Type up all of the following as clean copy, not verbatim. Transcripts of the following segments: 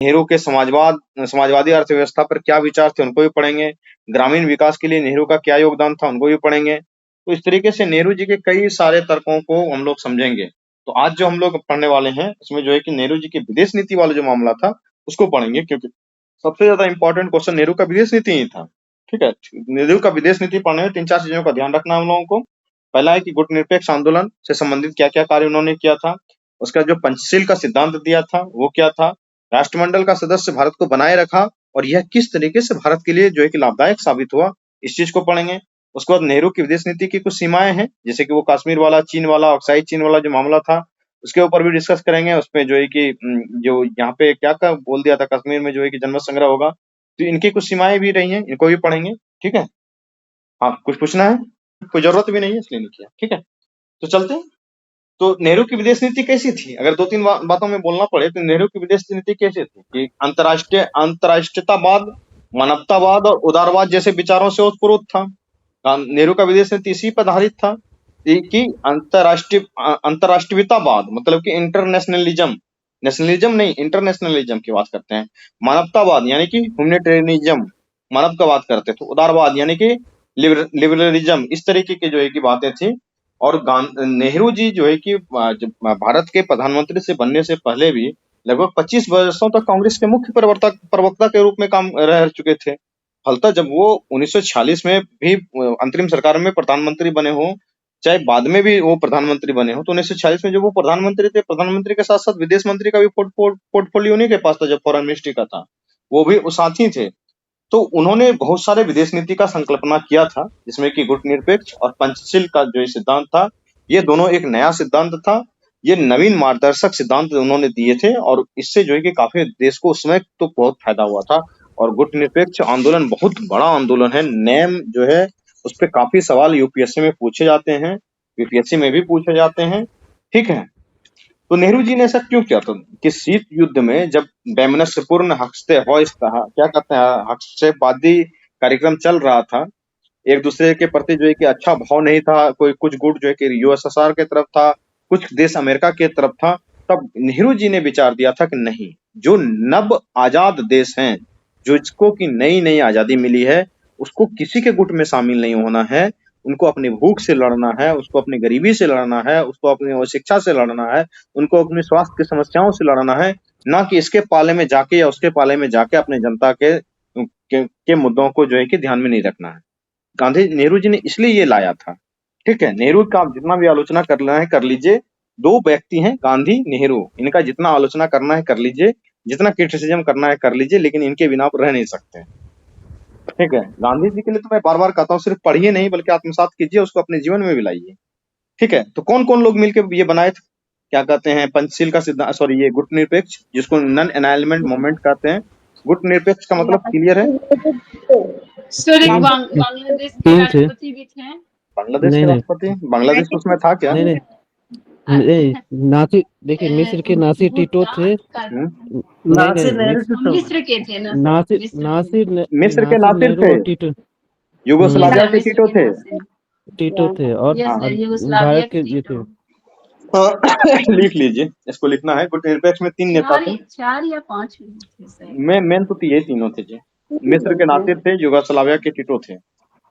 नेहरू के समाजवादी अर्थव्यवस्था पर क्या विचार थे उनको भी पढ़ेंगे। ग्रामीण विकास के लिए नेहरू का क्या योगदान था उनको भी पढ़ेंगे। तो इस तरीके से नेहरू जी के कई सारे तर्कों को हम लोग समझेंगे। तो आज जो हम लोग पढ़ने वाले हैं उसमें जो है कि नेहरू जी की विदेश नीति वाला जो मामला था उसको पढ़ेंगे, क्योंकि सबसे ज्यादा इंपॉर्टेंट क्वेश्चन नेहरू का विदेश नीति ही था। ठीक है, नेहरू का विदेश नीति पढ़ने में 3-4 चीजों का ध्यान रखना है हम लोगों को। पहला है कि गुटनिरपेक्ष आंदोलन से संबंधित क्या क्या कार्य उन्होंने किया था। उसका जो पंचशील का सिद्धांत दिया था वो क्या था। राष्ट्रमंडल का सदस्य भारत को बनाए रखा और यह किस तरीके से भारत के लिए जो है कि लाभदायक साबित हुआ, इस चीज को पढ़ेंगे। उसके बाद नेहरू की विदेश नीति की कुछ सीमाएं हैं, जैसे कि वो कश्मीर वाला, चीन वाला, ऑक्साइड चीन वाला जो मामला था उसके ऊपर भी डिस्कस करेंगे। उसपे जो है कि जो यहाँ पे क्या क्या बोल दिया था कश्मीर में जो है कि जनमत संग्रह होगा, तो इनकी कुछ सीमाएं भी रही हैं, इनको भी पढ़ेंगे। ठीक है, हाँ कुछ पूछना है? कोई जरूरत भी नहीं है इसलिए नहीं किया। ठीक है, तो चलते हैं। तो नेहरू की विदेश नीति कैसी थी, अगर 2-3 बातों में बोलना पड़े तो नेहरू की विदेश नीति कैसी थी कि अंतरराष्ट्रीयतावाद, मानवतावाद और उदारवाद जैसे विचारों से ओतप्रोत था। नेहरू का विदेश नीति इसी पर आधारित था कि अंतरराष्ट्रीयतावाद मतलब कि इंटरनेशनलिज्म, नेशनलिज्म नहीं इंटरनेशनलिज्म की बात करते हैं। मानवतावाद यानी कि ह्यूमैनिटेरियनिज्म, मानव का बात करते थे। उदारवाद यानी कि लिबरलिज्म, इस तरीके की जो है कि बातें थी। और नेहरू जी जो है कि भारत के प्रधानमंत्री से बनने से पहले भी लगभग 25 वर्षों तक कांग्रेस के मुख्य प्रवक्ता के रूप में काम रह चुके थे। फलतः जब वो 1946 में भी अंतरिम सरकार में प्रधानमंत्री बने हो, चाहे बाद में भी वो प्रधानमंत्री बने हो, तो 1946 में जब वो प्रधानमंत्री थे, प्रधानमंत्री के साथ साथ विदेश मंत्री का भी पोर्टफोलियो उन्हीं के पास था, जब फॉरेन मिनिस्ट्री का था वो भी साथ ही थे। तो उन्होंने बहुत सारे विदेश नीति का संकल्पना किया था, जिसमें कि गुटनिरपेक्ष और पंचशील का जो सिद्धांत था, ये दोनों एक नया सिद्धांत था। ये नवीन मार्गदर्शक सिद्धांत उन्होंने दिए थे और इससे जो है कि काफी देश को उस समय तो बहुत फायदा हुआ था। और गुटनिरपेक्ष आंदोलन बहुत बड़ा आंदोलन है। नेम जो है उस पर काफी सवाल यूपीएससी में पूछे जाते हैं, बीपीएससी में भी पूछे जाते हैं। ठीक है, तो नेहरू जी ने ऐसा क्यों किया था कि शीत युद्ध में जब वैमनस्यपूर्ण क्या कहते हैं हस्तक्षेपवादी कार्यक्रम चल रहा था, एक दूसरे के प्रति जो है कि अच्छा भाव नहीं था, कोई कुछ गुट जो है कि यूएसएसआर के तरफ था, कुछ देश अमेरिका के तरफ था, तब नेहरू जी ने विचार दिया था कि नहीं, जो नव आजाद देश हैं, जो इसको की नई नई आजादी मिली है, उसको किसी के गुट में शामिल नहीं होना है। उनको अपनी भूख से लड़ना है, उसको अपनी गरीबी से लड़ना है, उसको अपनी अशिक्षा से लड़ना है, उनको अपनी स्वास्थ्य की समस्याओं से लड़ना है, ना कि इसके पाले में जाके या उसके पाले में जाके अपने जनता के मुद्दों को जो है कि ध्यान में नहीं रखना है। गांधी नेहरू जी ने इसलिए ये लाया था। ठीक है, नेहरू का आप जितना भी आलोचना करना है कर लीजिए। दो व्यक्ति हैं गांधी नेहरू, इनका जितना आलोचना करना है कर लीजिए, जितना क्रिटिसिज्म करना है कर लीजिए, लेकिन इनके बिना आप रह नहीं सकते। ठीक है, गांधी जी के लिए तो मैं बार बार कहता हूँ सिर्फ पढ़िए नहीं बल्कि आत्मसात कीजिए, उसको अपने जीवन में भी लाइए। ठीक है, तो कौन कौन लोग मिलकर ये बनाए थे, क्या कहते हैं पंचशील का सिद्धांत, सॉरी ये गुटनिरपेक्ष, जिसको नॉन एनाइलमेंट मूवमेंट कहते हैं। गुटनिरपेक्ष का मतलब क्लियर है? सर एक बांग्लादेश के राष्ट्रपति भी थे। बांग्लादेश के राष्ट्रपति, बांग्लादेश उसमें था क्या? नहीं नासिर, देखिए मिस्र के नासिर टीटो थे। मिस्र के थे ना, मिस्र के नासिर थे, युगोस्लाविया के टीटो थे और भारत के ये थे। लिख लीजिए, इसको लिखना है। गुटनिरपेक्ष में 3 नेता थे, 4 या 5 थे। मेन तो ये तीनों थे जी। मिस्र के नासिर थे, युगोस्लाविया के टीटो थे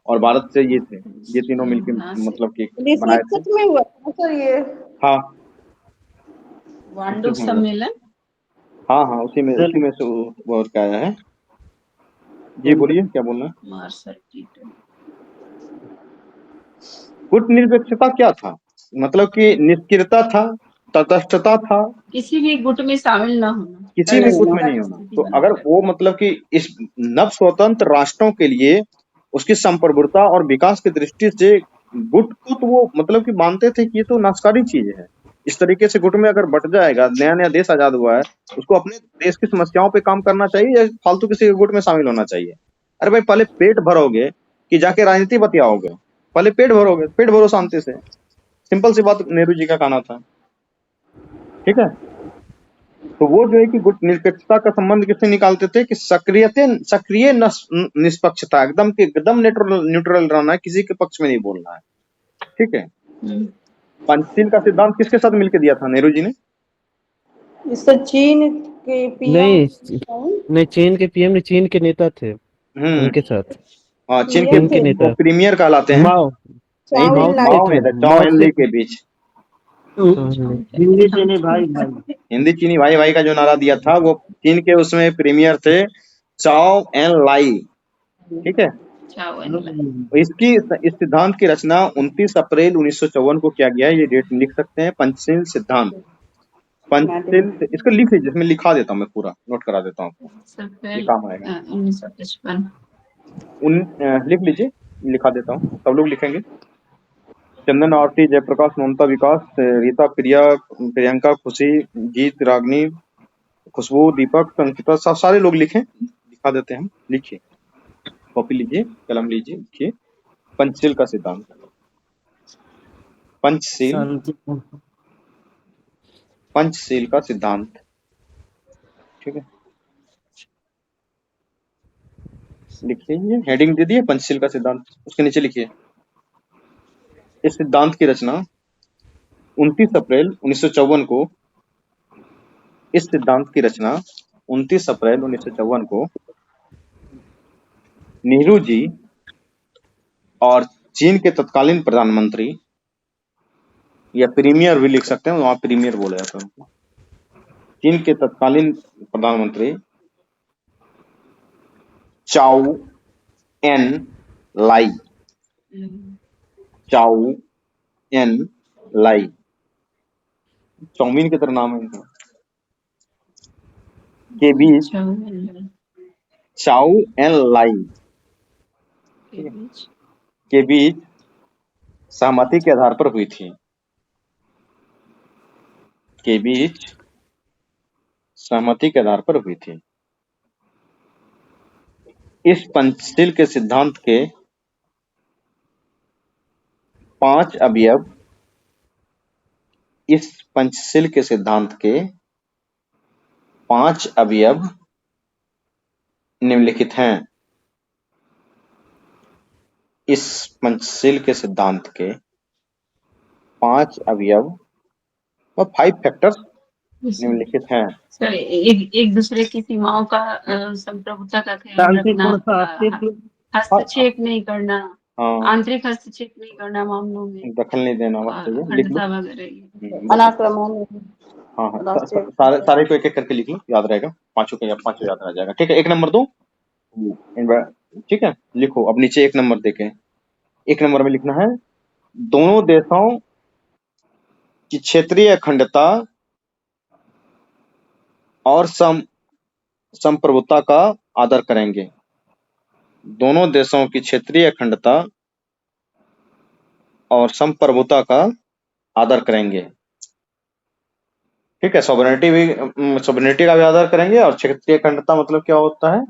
और भारत से ये थे। ये तीनों मिलकर मतलब कि बनाए थे। में हुआ था सर ये? हाँ, वांडो सम्मेलन। हाँ उसी में से वो क्या आया है। जी बोलिए, क्या बोलना है? गुटनिरपेक्षता क्या था, मतलब कि निष्क्रियता था, तटस्थता था, किसी भी गुट में शामिल ना होना, किसी भी गुट में नहीं होना। तो अगर वो मतलब कि इस नव स्वतंत्र राष्ट्रों के लिए उसकी संप्रभुता और विकास की दृष्टि से गुट को तो वो मतलब कि मानते थे कि ये तो नाशकारी चीज है। इस तरीके से गुट में अगर बट जाएगा, नया नया देश आजाद हुआ है, उसको अपने देश की समस्याओं पे काम करना चाहिए या फालतू किसी के गुट में शामिल होना चाहिए? अरे भाई पहले पेट भरोगे कि जाके राजनीति बतियाओगे? पहले पेट भरोगे, पेट भरो शांति से। सिंपल सी बात नेहरू जी का कहना था। ठीक है, तो वो जो है कि गुट निरपेक्षता का संबंध किससे निकालते थे कि सक्रिय निष्पक्षता, एकदम न्यूट्रल रहना है, किसी के पक्ष में नहीं बोलना है। ठीक है, पंचशील का सिद्धांत किसके साथ मिलकर दिया था नेहरू जी ने? इससे चीन के पीएम नहीं चीन के पीएम नहीं, चीन के नेता थे उनके साथ। हाँ, चीन पीएम के थे नेता वो प्रीमियर कहलाते हैं। माओ नहीं, चाउ इन लाई। माओ नहीं था, चाओ एन ली के बीच। हिंदी चीनी भाई भाई। हिंदी चीनी भाई भाई का जो नारा दिया था वो चीन के उसमें प्रीमियर थे, चाओ एन लाई। ठीक है, चाओ एन लाई। इसकी इस सिद्धांत की रचना 29 अप्रैल 1954 को किया गया है। ये डेट लिख सकते हैं, पंचशील सिद्धांत। पंचशील, इसको लिख लीजिए, इसमें लिखा देता हूँ मैं, पूरा नोट करा देता हूँ आपको, ये काम आएगा। 1955। लिख लीजिए, लिखा देता हूँ, सब लोग लिखेंगे। चंदन, आरती, जयप्रकाश, ममता, विकास, रीता, प्रिया, प्रियंका, खुशी, जीत, रागनी, खुशबू, दीपक, संकिता, सब सारे लोग लिखें, लिखा देते हैं हम। लिखिए, कॉपी लीजिए, कलम लीजिए, लिखिए। पंचशील का सिद्धांत, पंचशील, पंचशील का सिद्धांत। ठीक है, लिख लीजिए, हेडिंग दे दिए पंचशील का सिद्धांत, उसके नीचे लिखिए। इस सिद्धांत की रचना 29 अप्रैल 1954 को, इस सिद्धांत की रचना 29 अप्रैल 1954 को नेहरू जी और चीन के तत्कालीन प्रधानमंत्री, या प्रीमियर भी लिख सकते हैं, वहां प्रीमियर बोला जाता है उनको, चीन के तत्कालीन प्रधानमंत्री चाउ एन लाई, चाउ एन लाई, चाउमीन की तरह नाम है इनका, के बीच, चाउ एन लाई के बीच सहमति के आधार पर हुई थी, के बीच सहमति के आधार पर हुई थी। इस पंचशील के सिद्धांत के 5 अवयव, इस पंचशील के सिद्धांत के 5 अवयव निम्नलिखित हैं। इस पंचशील के सिद्धांत के 5 अवयव व 5 फैक्टर्स निम्नलिखित हैं। सर, एक दूसरे की सीमाओं का संप्रभुता का ख्याल रखना, हस्तक्षेप नहीं करना, आंतरिक हस्तक्षेप नहीं करना मामलों में, दखल नहीं देना, अखंडता वगैरह, अनाक्रमण। हाँ, सारे को एक एक करके लिख लो, याद रहेगा, पांचों का पांचों याद रह जाएगा। ठीक है, 1 नंबर दो, ठीक है, लिखो। अब नीचे 1 नंबर देखें, 1 नंबर में लिखना है, दोनों देशों की क्षेत्रीय अखंडता और संप्रभुता का आदर करेंगे। दोनों देशों की क्षेत्रीय अखंडता और संप्रभुता का आदर करेंगे। ठीक है, सॉवरेनिटी का भी आदर करेंगे, और क्षेत्रीय अखंडता मतलब क्या होता है,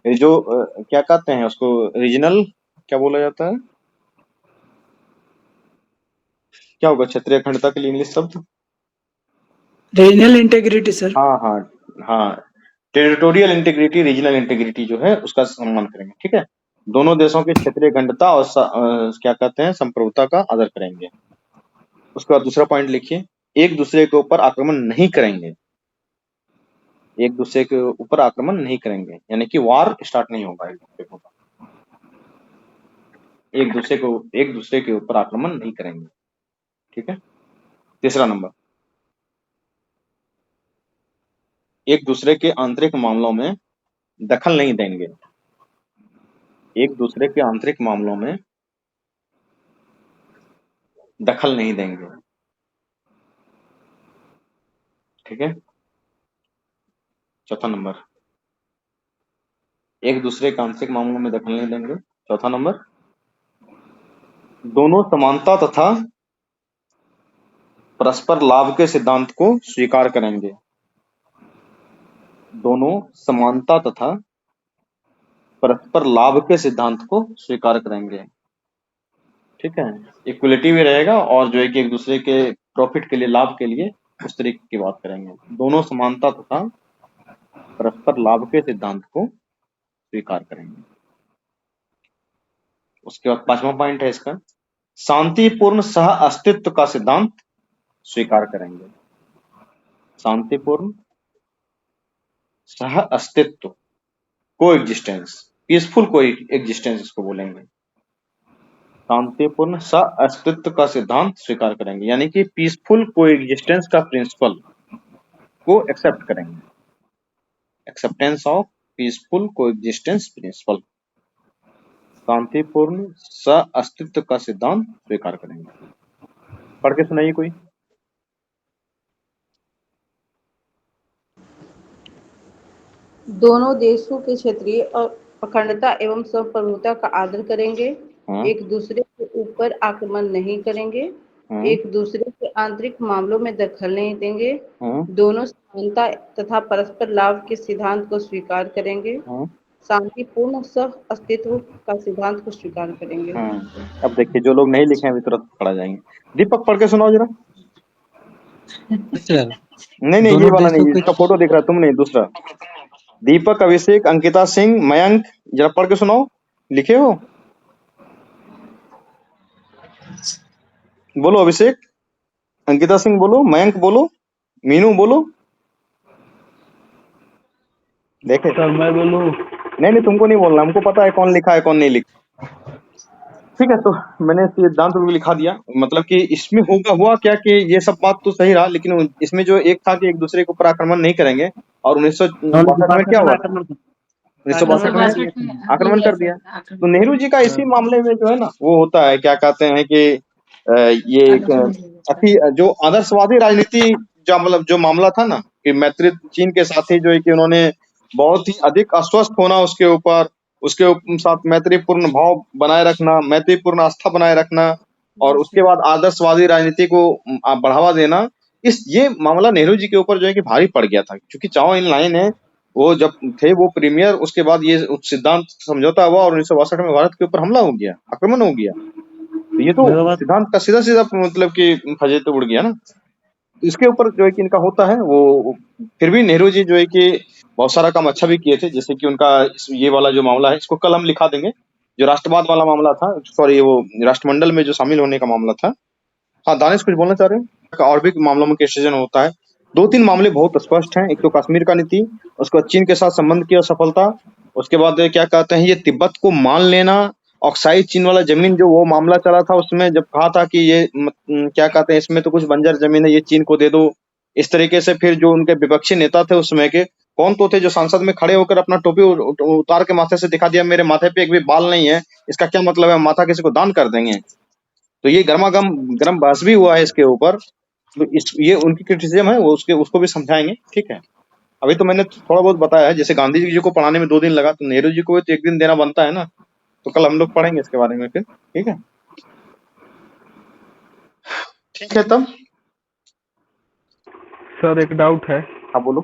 ये जो क्या कहते हैं उसको, रीजनल क्या बोला जाता है, क्या होगा क्षेत्रीय अखंडता के लिए इंग्लिश शब्द? Regional integrity sir. हाँ, टेरिटोरियल इंटीग्रिटी, रीजनल इंटीग्रिटी जो है उसका सम्मान करेंगे। ठीक है, दोनों देशों की क्षेत्रीय अखंडता और क्या कहते हैं, संप्रभुता का आदर करेंगे। उसके बाद दूसरा पॉइंट लिखिए, एक दूसरे के ऊपर आक्रमण नहीं करेंगे। एक दूसरे के ऊपर आक्रमण नहीं करेंगे, यानी कि वार स्टार्ट नहीं होगा एक दूसरे के ऊपर, एक दूसरे के ऊपर आक्रमण नहीं करेंगे। ठीक है, तीसरा नंबर, एक दूसरे के आंतरिक मामलों में दखल नहीं देंगे। एक दूसरे के आंतरिक मामलों में दखल नहीं देंगे। ठीक है, चौथा नंबर, एक दूसरे के आंतरिक मामलों में दखल नहीं देंगे। चौथा नंबर, दोनों समानता तथा परस्पर लाभ के सिद्धांत को स्वीकार करेंगे। दोनों समानता तथा परस्पर लाभ के सिद्धांत को स्वीकार करेंगे। ठीक है, इक्वलिटी भी रहेगा, और जो है कि एक दूसरे के प्रॉफिट के लिए, लाभ के लिए, उस तरीके की बात करेंगे। दोनों समानता तथा परस्पर लाभ के सिद्धांत को स्वीकार करेंगे। उसके बाद 5वां पॉइंट है इसका, शांतिपूर्ण सह अस्तित्व का सिद्धांत स्वीकार करेंगे। शांतिपूर्ण सह अस्तित्व, को एग्जिस्टेंस, पीसफुल को एग्जिस्टेंस इसको बोलेंगे। शांतिपूर्ण सह अस्तित्व का सिद्धांत स्वीकार करेंगे, यानी कि पीसफुल को एग्जिस्टेंस का प्रिंसिपल को एक्सेप्ट करेंगे। एक्सेप्टेंस ऑफ पीसफुल को एग्जिस्टेंस प्रिंसिपल, शांतिपूर्ण सह अस्तित्व का सिद्धांत स्वीकार करेंगे। पढ़ के सुनाइए कोई। दोनों देशों के क्षेत्रीय अखंडता एवं संप्रभुता का आदर करेंगे। एक दूसरे के ऊपर आक्रमण नहीं करेंगे। एक दूसरे के आंतरिक मामलों में दखल नहीं देंगे। दोनों समानता तथा परस्पर लाभ के सिद्धांत को स्वीकार करेंगे। शांतिपूर्ण सह अस्तित्व का सिद्धांत को स्वीकार करेंगे। अब देखिए, जो लोग नहीं लिखे हैं अभी तुरंत पढ़ा जाएंगे। दीपक पढ़ के सुनाओ जरा। नहीं, ये वाला नहीं, इसका फोटो दिख रहा है, तुम नहीं, दूसरा। दीपक, अभिषेक, अंकिता सिंह, मयंक, जरा पढ़ के सुनाओ। लिखे हो? बोलो अभिषेक, अंकिता सिंह बोलो, मयंक बोलो, मीनू बोलो। देखे सर मैं बोलूं? नहीं, तुमको नहीं बोलना, हमको पता है कौन लिखा है कौन नहीं लिखा। ठीक है, तो मैंने सिद्धांत भी लिखा दिया। मतलब कि इसमें हुआ क्या कि ये सब बात तो सही रहा, लेकिन इसमें जो एक था कि एक दूसरे के ऊपर आक्रमण नहीं करेंगे। और 1962 में क्या हुआ? 1962 में आक्रमण कर दिया। तो नेहरू जी का इसी मामले में जो है ना, वो होता है, क्या कहते हैं कि ये जो आदर्शवादी राजनीति जो मामला था ना, कि मैत्री चीन के साथ ही जो है कि उन्होंने बहुत ही अधिक अस्वस्थ होना, उसके साथ मैत्रीपूर्ण भाव बनाए रखना, मैत्रीपूर्ण आस्था बनाए रखना, और उसके बाद आदर्शवादी राजनीति को बढ़ावा देना, ये मामला नेहरू जी के ऊपर जो है कि भारी पड़ गया था। क्योंकि चाओ इन लाइन है, वो जब थे वो प्रीमियर, उसके बाद ये सिद्धांत समझौता हुआ और 1962 में भारत के ऊपर हमला हो गया, आक्रमण हो गया। तो ये तो सिद्धांत का सीधा मतलब कि फजीहत उड़ गया ना। तो इसके ऊपर जो है कि इनका होता है वो। फिर भी नेहरू जी जो है कि बहुत सारा काम अच्छा भी किए थे, जैसे कि उनका ये वाला जो मामला है, इसको कल हम लिखा देंगे, जो राष्ट्रवाद वाला मामला था, सॉरी, वो राष्ट्रमंडल में जो शामिल होने का मामला था। हाँ दानिश, कुछ बोलना चाह रहे हैं? और भी मामलों में डिसीजन होता है। 2-3 मामले बहुत स्पष्ट हैं। एक तो कश्मीर का नीति, उसके बाद चीन के साथ संबंध की असफलता, उसके बाद क्या कहते हैं, ये तिब्बत को मान लेना, ऑक्साइड चीन वाला जमीन जो वो मामला चला था, उसमें जब कहा था कि ये क्या कहते हैं, इसमें तो कुछ बंजर जमीन है, ये चीन को दे दो, इस तरीके से। फिर जो उनके विपक्षी नेता थे उस समय के, कौन तो थे, जो संसद में खड़े होकर अपना टोपी उतार के माथे से दिखा दिया, मेरे माथे पे एक भी बाल नहीं है, इसका क्या मतलब है, माथा किसी को दान कर देंगे। तो ये गरम बहस भी हुआ है इसके ऊपर। तो ये उनकी क्रिटिसिज्म है, वो उसको भी समझाएंगे। ठीक है, अभी तो मैंने थोड़ा बहुत बताया है। जैसे गांधी जी को पढ़ाने में 2 दिन लगा, तो नेहरू जी को भी तो 1 दिन देना बनता है ना। तो कल हम लोग पढ़ेंगे इसके बारे में फिर। ठीक है, ठीक है तब। सर एक डाउट है। हाँ बोलो।